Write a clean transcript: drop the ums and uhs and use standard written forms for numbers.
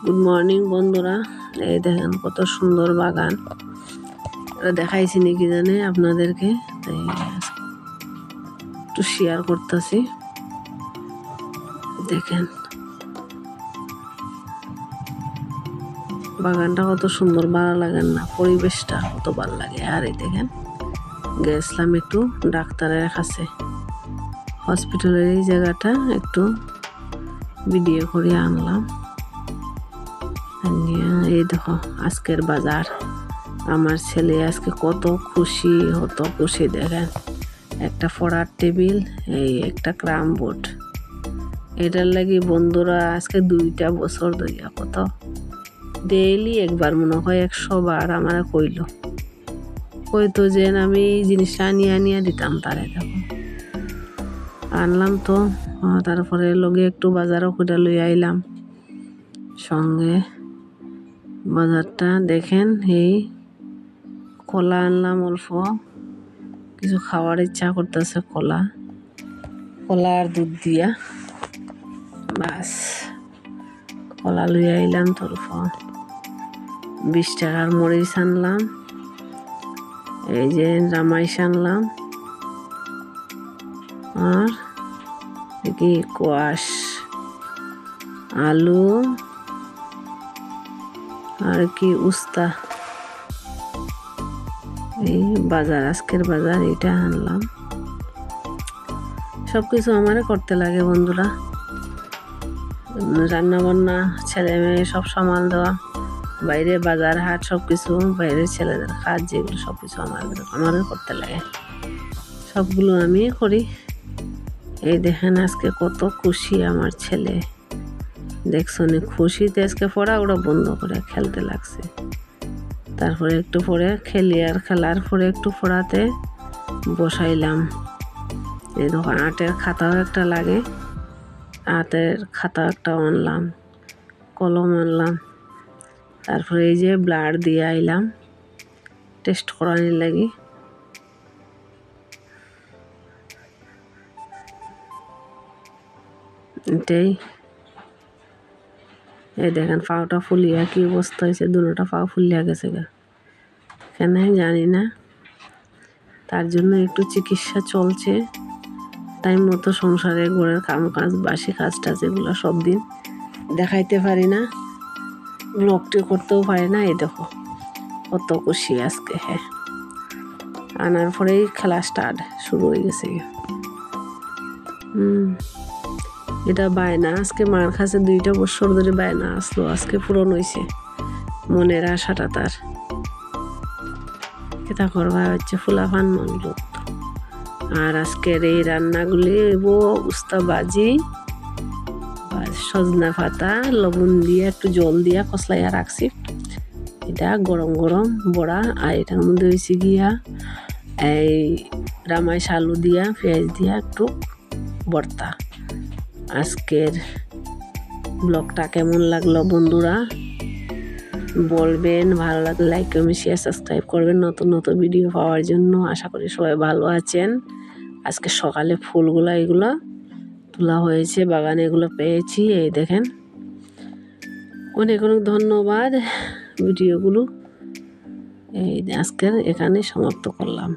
Good morning বন্ধুরা, এই দেখেন কত সুন্দর বাগান। এটা দেখাইছি নাকি জানে আপনাদেরকে, তাই একটু শেয়ার করতেছি। দেখেন বাগানটা কত সুন্দর, ভালো লাগেন না? পরিবেশটা কত ভালো লাগে। আর এই দেখেন গেছিলাম একটু ডাক্তারের কাছে, হসপিটালের এই জায়গাটা একটু ভিডিও করে আনলাম। এই দেখো আজকের বাজার, আমার ছেলে আজকে কত খুশি, দেখেন একটা পড়ার টেবিল, এই একটা ক্রাম বোর্ড। এটার লাগি বন্ধুরা আজকে 2টা বছর ধরিয়া কত ডেইলি একবার মনে হয় 100 বার আমার কইতো যে আমি এই জিনিসটা আনিয়া দিতাম তারে। দেখো আনলাম তো, তারপরে লগে একটু বাজারও করে লই আইলাম সঙ্গে। বাজারটা দেখেন, এই কলা আনলাম অল্প, কিছু খাওয়ার ইচ্ছা করতেছে, কলা আর দুধ দিয়া, বাস কলা লই আইলাম তো অল্প। 20 টাকার মরিচ আনলাম, এই যে রামাইশ আনলাম, আর কি কোয়াশ, আলু আর কি উস্তা। এই বাজার, আজকের বাজার এইটা আনলাম। সবকিছু আমারে করতে লাগে বন্ধুরা, রান্না বান্না, ছেলে মেয়ে সব সামাল দেওয়া, বাইরে বাজার হাট সবকিছু, বাইরের ছেলেদের কাজ যেগুলো সবকিছু আমাদের করতে লাগে, সবগুলো আমি করি। এই দেখেন আজকে কত খুশি আমার ছেলে, দেখছো নি? খুশিতে আজকে পড়াগুলো বন্ধ করে খেলতে লাগছে। তারপরে একটু পরে খেলার পরে একটু পড়াতে বসাইলাম। এই দেখো আর্টের খাতাও একটা লাগে, আর্টের খাতা একটা আনলাম, কলম আনলাম। তারপরে এই যে ব্লাড দিয়ে আইলাম টেস্ট করানোর লাগি। এটাই, এই দেখেন পাওটা ফুলিয়া কি অবস্থা হয়েছে, দুটোটা পাও ফুলিয়া গেছে গা, কেন জানি না। তার জন্য একটু চিকিৎসা চলছে। টাইম মতো সংসারে ঘরের কাজ, বাসি কাজটা যেগুলো সব দিন দেখাইতে পারি না, ব্লগটি করতেও পারি না। এই দেখো কত খুশি আজকে। হ্যাঁ, আনার পরেই খেলা স্টার্ট শুরু হয়ে গেছে। এটা বায়না, আজকে মার কাছে 2টা বছর ধরে বায়না আসলো, আজকে পূরণ হয়েছে মনের আশাটা তার। এটা করবা হচ্ছে ফুলাফান মন লোক। আর আজকের এই রান্নাগুলি উস্তা ভাজি, সজনা পাতা লবণ দিয়ে একটু জল দিয়া কষলাইয়া রাখছি। এটা গরম গরম বড়া, আর এটার মধ্যে হয়েছে গিয়া এই রামাইশ আলু দিয়া পেঁয়াজ দিয়া একটু ভর্তা। আজকের ব্লগটা কেমন লাগলো বন্ধুরা বলবেন, ভালো লাগলে লাইক কমেন্ট শেয়ার সাবস্ক্রাইব করবেন নতুন নতুন ভিডিও পাওয়ার জন্য। আশা করি সবাই ভালো আছেন। আজকে সকালে ফুলগুলো এগুলো তোলা হয়েছে বাগানে, এগুলো পেয়েছি। এই দেখেন, অনেক অনেক ধন্যবাদ। ভিডিওগুলো এই আজকের এখানে সমাপ্ত করলাম।